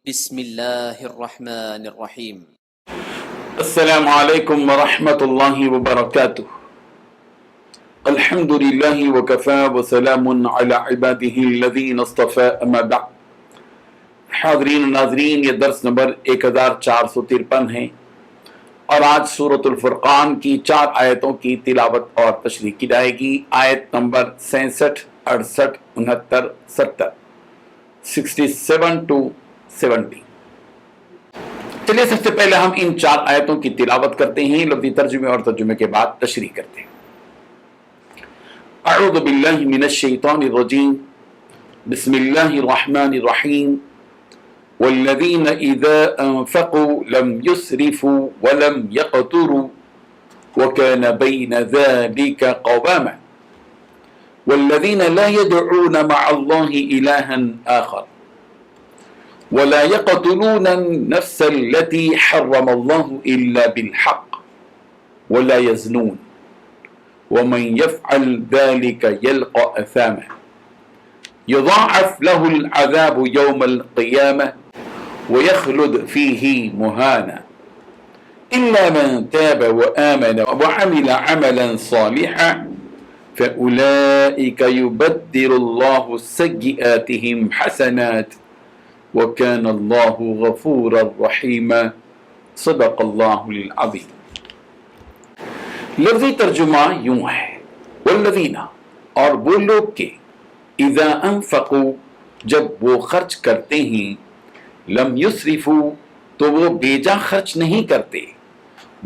بسم اللہ الرحمن الرحیم۔ السلام علیکم ورحمۃ اللہ وبرکاتہ۔ الحمد للہ وکفی وسلام علی عباده الذین اصطفی اما بعد۔ حاضرین و ناظرین، یہ درس نمبر 1453 ہے اور آج سورۃ الفرقان کی 4 آیتوں کی تلاوت اور تشریح کی جائے گی۔ آیت نمبر 66، 68، 69، 70، 67 to 70۔ چلیے سب سے پہلے ہم ان 4 آیتوں کی تلاوت کرتے ہیں، لفظی ترجمے اور ترجمے کے بعد تشریح کرتے ہیں۔ اعوذ باللہ من الشیطان الرجیم، بسم اللہ الرحمن الرحیم۔ والذین اذا انفقوا لم يسرفوا ولم يقتروا وكان بين ذلك قواما والذین لا يدعون مع الله إلها آخر ولا يقتلون النفس التي حرم الله إلا بالحق ولا يزنون ومن يفعل ذلك يلقى أثاما يضاعف له العذاب يوم القيامة ويخلد فيه مهانا إلا من تاب وآمن وعمل عملا صالحا فأولئك يبدل الله سيئاتهم حسنات وَكَانَ اللَّهُ غَفُورًا رَحِيمًا۔ صدق اللہ العظیم۔ لفظی ترجمہ یوں ہے، والذین، اور وہ لوگ کے، اذا انفقوا، جب وہ خرچ کرتے ہیں، لم یسرفوا، تو وہ بیجا خرچ نہیں کرتے،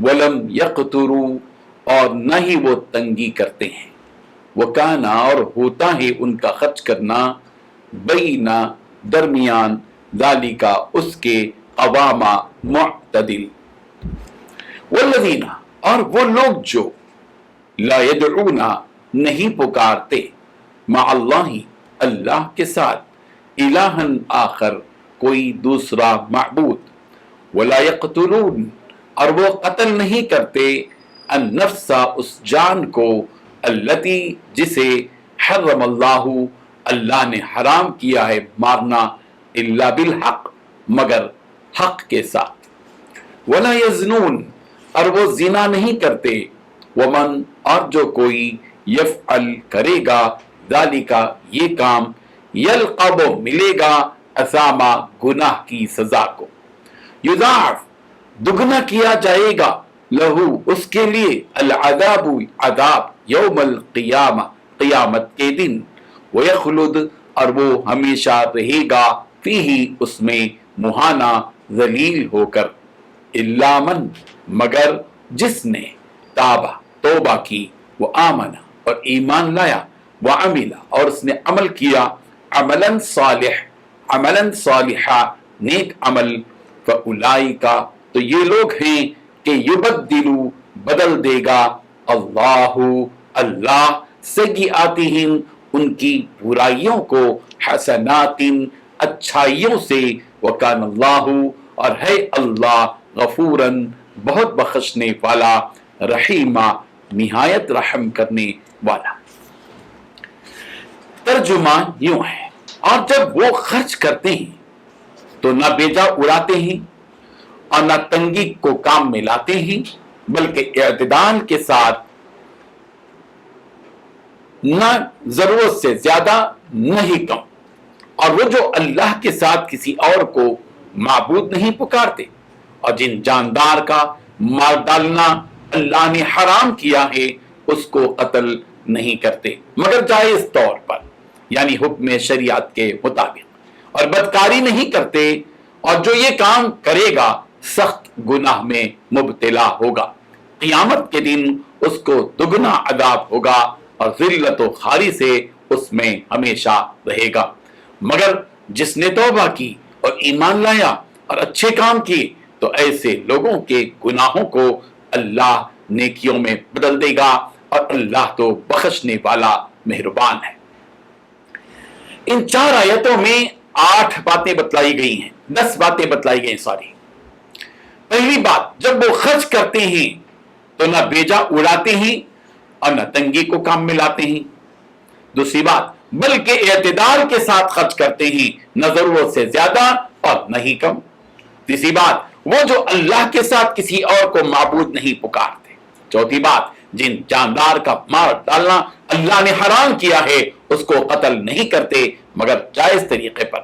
ولم یقتروا، اور نہ ہی وہ تنگی کرتے ہیں، وکان، اور ہوتا ہے ان کا خرچ کرنا، بین، درمیان، ذالکا، اس کے، قواما، معتدل۔ والذین، اور وہ لوگ جو، لا یدعون، نہیں پکارتے، مع اللہ، اللہ کے ساتھ، الہا آخر، کوئی دوسرا معبود، ولا یقتلون، اور وہ قتل نہیں کرتے، النفس، اس جان کو، التی، جسے، حرم اللہ، اللہ نے حرام کیا ہے مارنا، الا بالحق، مگر حق کے ساتھ، ولا یزنون، اور وہ زنا نہیں کرتے، ومن، اور جو کوئی، یفعل، کرے گا، ذالکا، یہ کام، یلقا، وہ ملے گا، اثاما، گناہ کی سزا کو، یضاعف، دگنا کیا جائے گا، لہو، اس کے لیے، العذاب، عذاب، یوم القیامہ، قیامت کے دن، ویخلد، اور وہ ہمیشہ رہے گا، فیہ، اس میں، مہانا، ذلیل ہو کر، الا من، مگر جس نے، تابہ، توبہ کی، وآمن، اور ایمان لایا، وعمل، اور اس نے عمل کیا، عملا صالح، عملا صالحا، نیک عمل، فاولئک، تو یہ لوگ ہیں کہ یبدلو، بدل دے گا، اللہ، اللہ، سیئاتہم، ان کی برائیوں کو، حسنات، اچھائیوں سے، وکان اللہ، اور ہے اللہ، غفوراً، بہت بخشنے والا، رحیمہ، نہایت رحم کرنے والا۔ ترجمہ یوں ہے، اور جب وہ خرچ کرتے ہیں تو نہ بیجا اڑاتے ہیں اور نہ تنگی کو کام میں لاتے ہیں، بلکہ اعتدال کے ساتھ، نہ ضرورت سے زیادہ نہ ہی کم، اور وہ جو اللہ کے ساتھ کسی اور کو معبود نہیں پکارتے، اور جن جاندار کا مار ڈالنا اللہ نے حرام کیا ہے، اس کو قتل نہیں کرتے مگر جائز طور پر، یعنی حکم شریعت کے مطابق، اور بدکاری نہیں کرتے، اور جو یہ کام کرے گا سخت گناہ میں مبتلا ہوگا، قیامت کے دن اس کو دگنا عذاب ہوگا، اور ذلت و خواری سے اس میں ہمیشہ رہے گا، مگر جس نے توبہ کی اور ایمان لایا اور اچھے کام کیے، تو ایسے لوگوں کے گناہوں کو اللہ نیکیوں میں بدل دے گا، اور اللہ تو بخشنے والا مہربان ہے۔ ان 4 آیتوں میں 8 باتیں بتلائی گئی ہیں، 10 باتیں بتلائی گئی ہیں، سوری۔ پہلی بات، جب وہ خرچ کرتے ہیں تو نہ بیجا اڑاتے ہیں اور نہ تنگی کو کام میں لاتے ہیں۔ دوسری بات، بلکہ اعتدال کے ساتھ خرچ کرتے ہیں، نہ ضرورت سے زیادہ اور نہیں کم۔ تیسری بات، وہ جو اللہ کے ساتھ کسی اور کو معبود نہیں پکارتے۔ چوتھی بات، جن جاندار کا مار ڈالنا اللہ نے حرام کیا ہے اس کو قتل نہیں کرتے مگر جائز طریقے پر۔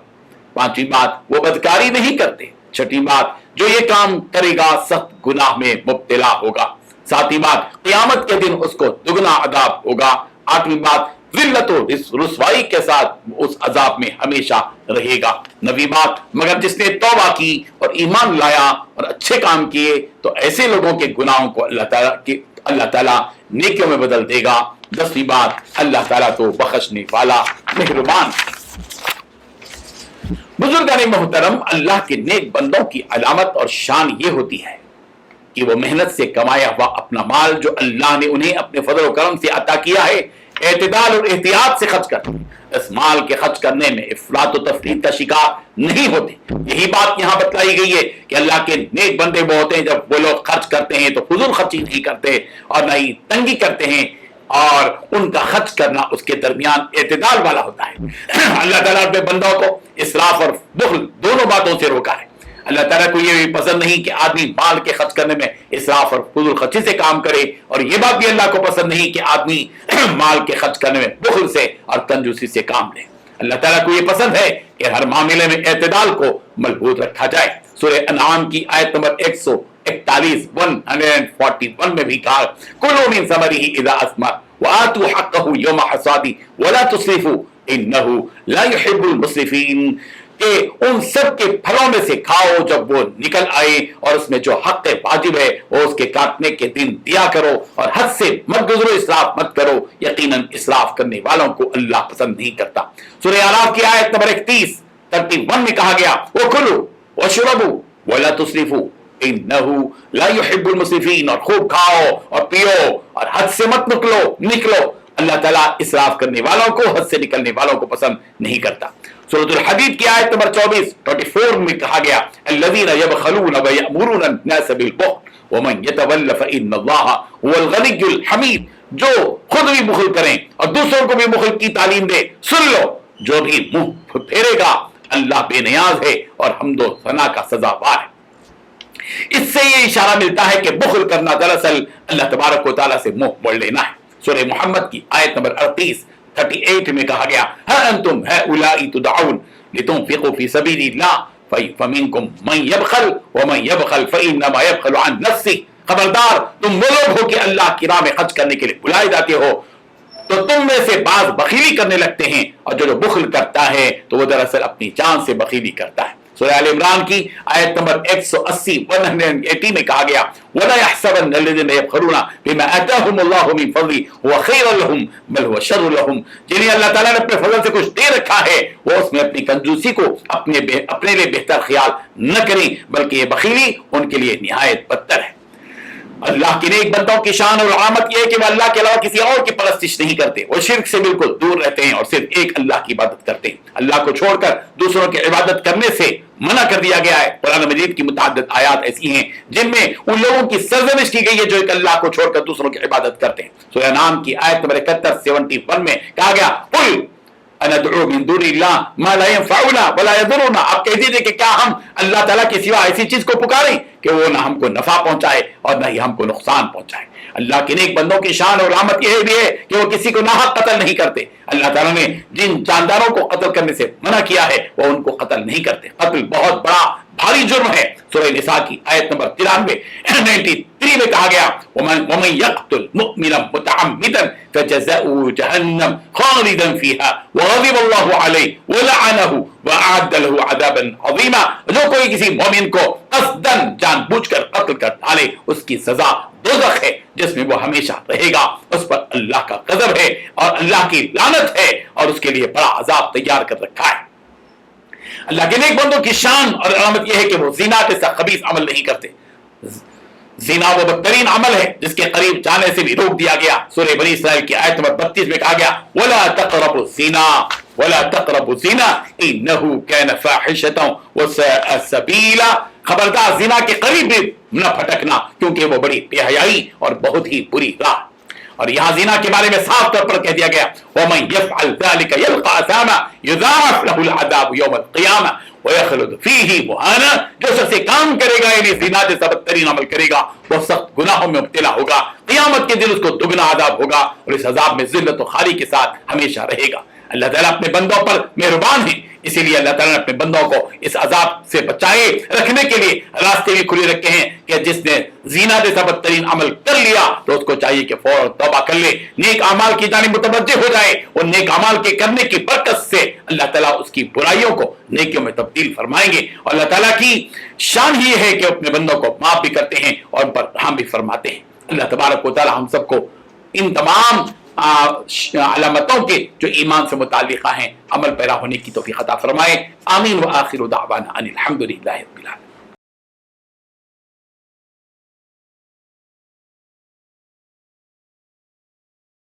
پانچویں بات، وہ بدکاری نہیں کرتے۔ چھٹی بات، جو یہ کام کرے گا سخت گناہ میں مبتلا ہوگا۔ ساتویں بات، قیامت کے دن اس کو دگنا عذاب ہوگا۔ آٹھویں بات، ذلت و رسوائی کے ساتھ اس عذاب میں ہمیشہ رہے گا۔ نویں بات، مگر جس نے توبہ کی اور ایمان لایا اور اچھے کام کیے تو ایسے لوگوں کے گناہوں کو اللہ تعالیٰ نیکیوں میں بدل دے گا۔ دسویں بات، اللہ تعالیٰ تو بخشنے والا مہربان۔ بزرگان محترم، اللہ کے نیک بندوں کی علامت اور شان یہ ہوتی ہے کہ وہ محنت سے کمایا ہوا اپنا مال جو اللہ نے انہیں اپنے فضل و کرم سے عطا کیا ہے اعتدال اور احتیاط سے خرچ کرتے ہیں۔ اس مال کے خرچ کرنے میں افراط و تفریط کا شکار نہیں ہوتے۔ یہی بات یہاں بتلائی گئی ہے کہ اللہ کے نیک بندے وہ ہوتے ہیں جب وہ لوگ خرچ کرتے ہیں تو فضول خرچی نہیں کرتے اور نہ ہی تنگی کرتے ہیں، اور ان کا خرچ کرنا اس کے درمیان اعتدال والا ہوتا ہے۔ اللہ تعالیٰ اپنے بندوں کو اسراف اور بخل دونوں باتوں سے روکا ہے۔ اللہ تعالیٰ کو یہ بھی پسند نہیں کہ آدمی مال کے خرچ کرنے میں اسراف اور فضول خرچی سے کام کرے، اور یہ بات بھی اللہ کو پسند نہیں کہ آدمی مال کے خرچ کرنے میں بخل سے اور کنجوسی سے کام لے۔ اللہ تعالیٰ کو یہ پسند ہے کہ ہر معاملے میں اعتدال کو مضبوط رکھا جائے۔ سورہ انعام کی آیت نمبر 141 میں بھی کہا، کلوا من ثمرہ اذا اثمر وآتوا حقہ یوم حصادہ ولا تسرفوا انہ لا يحب المسرفین، کہ ان سب کے پھلوں میں سے کھاؤ جب وہ نکل آئے، اور اس میں جو حق واجب ہے وہ اس کے کاٹنے کے دن دیا کرو، اور حد سے مت گزرو، اسراف مت کرو، یقیناً اسراف کرنے والوں کو اللہ پسند نہیں کرتا۔ سورہ اعراف کی آیت نمبر 31 میں کہا گیا، وَكُلُوا وَاشْرَبُوا وَلَا تُسْرِفُوا إِنَّهُ لَا يُحِبُّ الْمُسْرِفِينَ، اور خوب کھاؤ اور پیو اور حد سے مت نکلو۔ اللہ تعالیٰ اسراف کرنے والوں کو، حد سے نکلنے والوں کو پسند نہیں کرتا۔ سورۃ الحدید کی آیت نمبر 24 میں کہا گیا، الذین یبخلون ویأمرون الناس بالبخل ومن یتول فإن اللہ هو الغنی الحمید، جو خود بھی بخل کریں اور دوسروں کو بھی بخل کی تعلیم دے، سن لو، جو بھی منہ پھیرے گا اللہ بے نیاز ہے اور حمد و ثنا کا سزاوار ہے۔ اس سے یہ اشارہ ملتا ہے کہ بخل کرنا دراصل اللہ تبارک و تعالیٰ سے منہ موڑ لینا ہے۔ سورہ محمد کی آیت نمبر 38 میں کہا گیا، ہا انتم ہؤلاء تدعون لتنفقوا فی سبیل اللہ فمنکم من یبخل ومن یبخل فانما یبخل عن نفسہ، خبردار تم وہ لوگ ہو کہ اللہ کی راہ میں خرچ کرنے کے لیے بلائے جاتے ہو تو تم میں سے بعض بخیلی کرنے لگتے ہیں، اور جو بخل کرتا ہے تو وہ دراصل اپنی جان سے بخیلی کرتا ہے۔ سورہ آل عمران کی آیت نمبر 180 میں کہا گیا، وَلَا يَحْسَبَنَّ الَّذِينَ يَبْخَلُونَ بِمَا آتَاهُمُ اللَّهُ مِنْ فَضْلِهِ هُوَ خَيْرٌ لَهُمْ بَلْ هُوَ شَرٌّ لَهُمْ، جنہیں اللہ تعالیٰ نے اپنے فضل سے کچھ دے رکھا ہے وہ اس میں اپنی کنجوسی کو اپنے لیے بہتر خیال نہ کریں، بلکہ یہ بخیلی ان کے لیے نہایت بدتر ہے۔ اللہ کے نیک بندوں کی شان اور علامت یہ ہے کہ وہ اللہ کے علاوہ کسی اور کی پرستش نہیں کرتے، وہ شرک سے بالکل دور رہتے ہیں اور صرف ایک اللہ کی عبادت کرتے ہیں۔ اللہ کو چھوڑ کر دوسروں کی عبادت کرنے سے منع کر دیا گیا ہے۔ قرآن مجید کی متعدد آیات ایسی ہیں جن میں ان لوگوں کی سرزنش کی گئی ہے جو ایک اللہ کو چھوڑ کر دوسروں کی عبادت کرتے ہیں۔ سورہ انعام کی آیت نمبر 71 میں کہا گیا، قل اندعو من دون اللہ ما لا ينفعنا ولا يضرنا، آپ کہہ دیجئے کہ کیا ہم اللہ تعالیٰ کے سوا ایسی چیز کو پکاریں کہ وہ نہ ہم کو نفع پہنچائے اور نہ ہی ہم کو نقصان پہنچائے۔ اللہ کے نیک بندوں کی شان اور علامت یہ بھی ہے کہ وہ کسی کو ناحق قتل نہیں کرتے۔ اللہ تعالیٰ نے جن جانداروں کو قتل کرنے سے منع کیا ہے وہ ان کو قتل نہیں کرتے۔ قتل بہت بڑا بھاری جرم ہے۔ سورہ نساء کی آیت نمبر 93 میں کہا گیا، وَمَن يَقْتُلْ مُؤْمِنًا مُتَعَمِّدًا فَجَزَاؤُهُ جَهَنَّمَ خَالِدًا فِيهَا وَغَضِبَ اللَّهُ عَلَيْهِ وَلَعَنَهُ وَأَعَدَّ لَهُ عَذَابًا عَظِيمًا، جو کوئی کسی مومن کو قصداً جان بوجھ کر قتل کر ڈالے اس کی سزا دوزخ ہے جس میں وہ ہمیشہ رہے گا، اس پر اللہ کا غضب ہے اور اللہ کی لعنت ہے اور اس کے لیے بڑا عذاب تیار کر رکھا ہے۔ اللہ کے نیک بندوں کی شان اور علامت یہ ہے کہ وہ زنا کے ساتھ خبیث عمل نہیں کرتے۔ زنا وہ بدترین عمل ہے جس کے قریب جانے سے بھی روک دیا گیا۔ سورہ بنی اسرائیل کی آیت نمبر 32 میں کہا گیا، وَلَا تَقْرَبُوا الزِّنَا وَلَا تَقْرَبُوا الزِّنَا إِنَّهُ كَانَ فَاحِشَةً وَسَاءَ سَبِيلًا، خبردار زنا کے قریب بھی نہ پھٹکنا کیونکہ وہ بڑی بے حیائی اور بہت ہی بری راہ۔ اور یہاں زنا کے بارے میں صاف طور پر کہہ دیا گیا وَمَن يَفْعَلْ ذَلِكَ يَلْقَ أَثَامًا يُضَاعَفْ لَهُ الْعَذَابُ يَوْمَ الْقِيَامَةِ وَيَخْلُدْ فِيهِ مُهَانًا، جو شخص کام کرے گا یعنی زنا جیسا بدترین عمل کرے گا وہ سخت گناہوں میں مبتلا ہوگا، قیامت کے دن اس کو دگنا عذاب ہوگا اور اس عذاب میں ذلت و خواری کے ساتھ ہمیشہ رہے گا۔ اللہ تعالیٰ اپنے بندوں پر مہربان ہیں، اسی لیے اللہ تعالیٰ نے اپنے بندوں کو اس عذاب سے بچائے رکھنے کے لیے راستے بھی کھلے رکھے ہیں کہ جس نے زنا جیسا بدترین عمل کر لیا تو اس کو چاہیے کہ فوراً توبہ کر لے، نیک اعمال کی جانب متوجہ ہو جائے، اور نیک اعمال کے کرنے کی برکت سے اللہ تعالیٰ اس کی برائیوں کو نیکیوں میں تبدیل فرمائیں گے۔ اور اللہ تعالیٰ کی شان ہی ہے کہ اپنے بندوں کو معاف بھی کرتے ہیں اور ان پر رحم بھی فرماتے ہیں۔ اللہ تبارک و تعالیٰ ہم سب کو ان تمام علامتوں کے جو ایمان سے متعلقہ ہیں عمل پیرا ہونے کی توفیق عطا فرمائے۔ آمین۔ وآخر دعوانا ان الحمد للہ رب العالمین۔